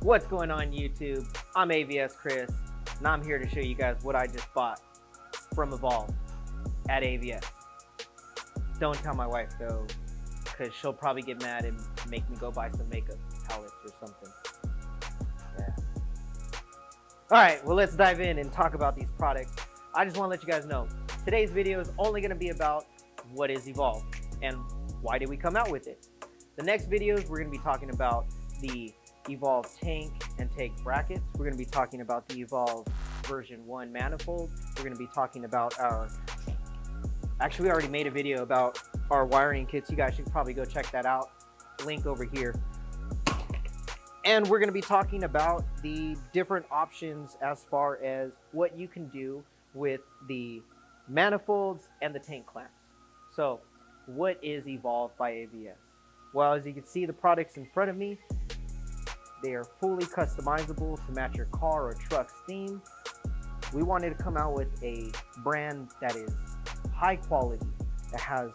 What's going on YouTube? I'm AVS Chris, and I'm here to show you guys what I just bought from Evolve at AVS. Don't tell my wife though, because she'll probably get mad and make me go buy some makeup palettes or something. Yeah. Alright, well let's dive in and talk about these products. I just want to let you guys know, today's video is only going to be about what is Evolve and why did we come out with it. The next videos we're going to be talking about the Evolve tank and tank brackets. We're going to be talking about the Evolve version 1 manifold. We're going to be talking about actually we already made a video about our wiring kits. You guys should probably go check that out. Link over here. And we're going to be talking about the different options as far as what you can do with the manifolds and the tank clamps. So what is Evolve by AVS? Well, as you can see the products in front of me, they are fully customizable to match your car or truck's theme. We wanted to come out with a brand that is high quality, that has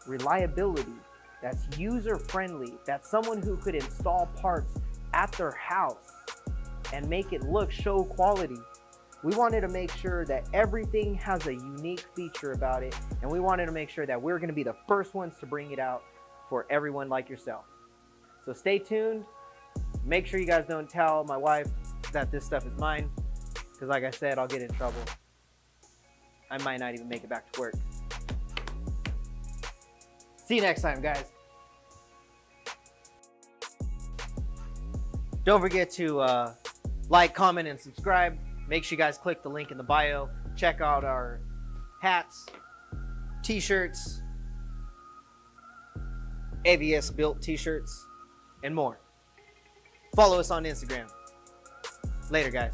reliability, that's user-friendly, that's someone who could install parts at their house and make it look show quality. We wanted to make sure that everything has a unique feature about it, and we wanted to make sure that we're going to be the first ones to bring it out for everyone like yourself. So stay tuned. Make sure you guys don't tell my wife that this stuff is mine, because like I said, I'll get in trouble. I might not even make it back to work. See you next time, guys. Don't forget to like, comment, and subscribe. Make sure you guys click the link in the bio. Check out our hats, t-shirts, AVS built t-shirts, and more. Follow us on Instagram. Later, guys.